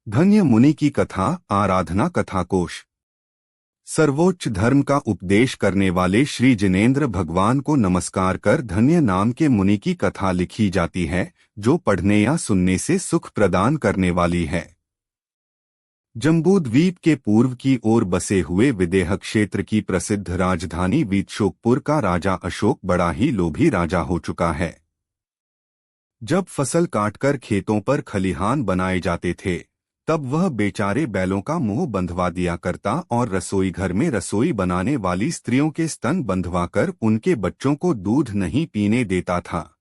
धन्य मुनि की कथा आराधना कथा कोश। सर्वोच्च धर्म का उपदेश करने वाले श्री जिनेंद्र भगवान को नमस्कार कर धन्य नाम के मुनि की कथा लिखी जाती है, जो पढ़ने या सुनने से सुख प्रदान करने वाली है। जम्बूद्वीप के पूर्व की ओर बसे हुए विदेह क्षेत्र की प्रसिद्ध राजधानी वीतशोकपुर का राजा अशोक बड़ा ही लोभी राजा हो चुका है। जब फसल काटकर खेतों पर खलिहान बनाए जाते थे, तब वह बेचारे बैलों का मुंह बंधवा दिया करता और रसोई घर में रसोई बनाने वाली स्त्रियों के स्तन बंधवाकर उनके बच्चों को दूध नहीं पीने देता था।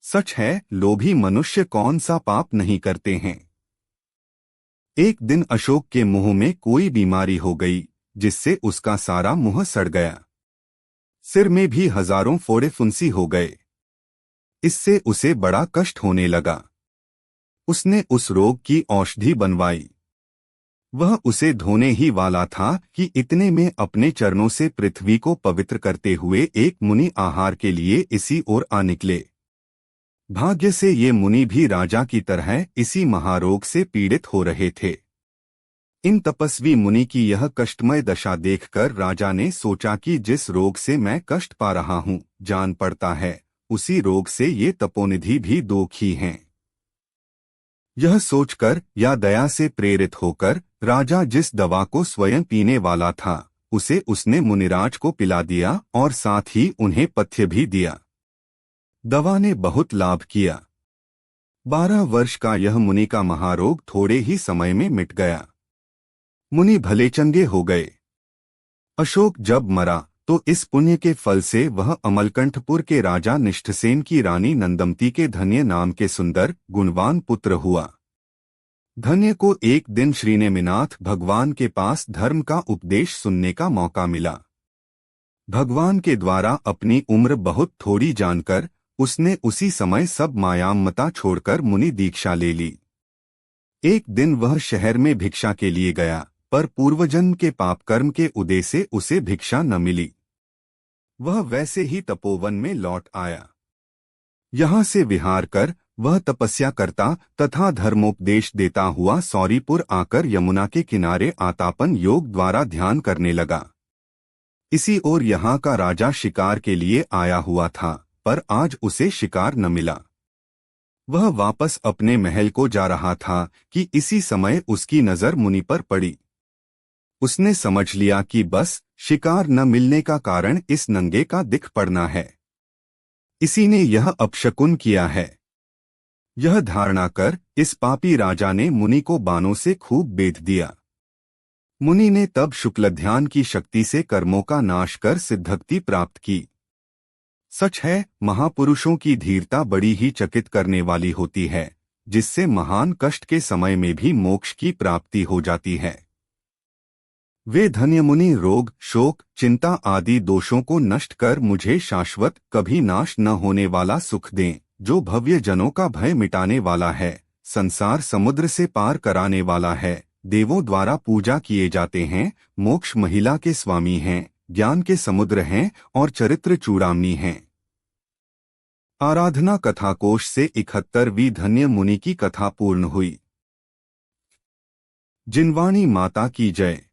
सच है, लोभी मनुष्य कौन सा पाप नहीं करते हैं। एक दिन अशोक के मुंह में कोई बीमारी हो गई, जिससे उसका सारा मुंह सड़ गया। सिर में भी हजारों फोड़े फुंसी हो गए। इससे उसे बड़ा कष्ट होने लगा। उसने उस रोग की औषधि बनवाई। वह उसे धोने ही वाला था कि इतने में अपने चरणों से पृथ्वी को पवित्र करते हुए एक मुनि आहार के लिए इसी ओर आ निकले। भाग्य से ये मुनि भी राजा की तरह इसी महारोग से पीड़ित हो रहे थे। इन तपस्वी मुनि की यह कष्टमय दशा देखकर राजा ने सोचा कि जिस रोग से मैं कष्ट पा रहा हूँ, जान पड़ता है, उसी रोग से ये तपोनिधि भी दुखी हैं। यह सोचकर या दया से प्रेरित होकर राजा जिस दवा को स्वयं पीने वाला था, उसे उसने मुनिराज को पिला दिया और साथ ही उन्हें पथ्य भी दिया। दवा ने बहुत लाभ किया। 12 वर्ष का यह मुनि का महारोग थोड़े ही समय में मिट गया। मुनि भले चंगे हो गए। अशोक जब मरा तो इस पुण्य के फल से वह अमलकंठपुर के राजा निष्ठसेन की रानी नंदमती के धन्य नाम के सुंदर गुणवान पुत्र हुआ। धन्य को एक दिन श्रीनेमिनाथ भगवान के पास धर्म का उपदेश सुनने का मौका मिला। भगवान के द्वारा अपनी उम्र बहुत थोड़ी जानकर उसने उसी समय सब मायाममता छोड़कर मुनि दीक्षा ले ली। एक दिन वह शहर में भिक्षा के लिए गया, पर पूर्वजन्म के पाप कर्म के उदय से उसे भिक्षा न मिली। वह वैसे ही तपोवन में लौट आया। यहाँ से विहार कर वह तपस्या करता तथा धर्मोपदेश देता हुआ सौरीपुर आकर यमुना के किनारे आतापन योग द्वारा ध्यान करने लगा। इसी ओर यहाँ का राजा शिकार के लिए आया हुआ था, पर आज उसे शिकार न मिला। वह वापस अपने महल को जा रहा था कि इसी समय उसकी नजर मुनि पर पड़ी। उसने समझ लिया कि बस शिकार न मिलने का कारण इस नंगे का दिख पड़ना है। इसी ने यह अपशकुन किया है। यह धारणा कर इस पापी राजा ने मुनि को बाणों से खूब बेध दिया। मुनि ने तब शुक्ल ध्यान की शक्ति से कर्मों का नाश कर सिद्धक्ति प्राप्त की। सच है, महापुरुषों की धीरता बड़ी ही चकित करने वाली होती है, जिससे महान कष्ट के समय में भी मोक्ष की प्राप्ति हो जाती है। वे धन्य मुनि रोग, शोक, चिंता आदि दोषों को नष्ट कर मुझे शाश्वत कभी नाश न होने वाला सुख दें, जो भव्य जनों का भय मिटाने वाला है, संसार समुद्र से पार कराने वाला है, देवों द्वारा पूजा किए जाते हैं, मोक्ष महिला के स्वामी हैं, ज्ञान के समुद्र हैं और चरित्र चूड़ामणि हैं। आराधना कथा कोश से 71वीं धन्य मुनि की कथा पूर्ण हुई। जिनवाणी माता की जय।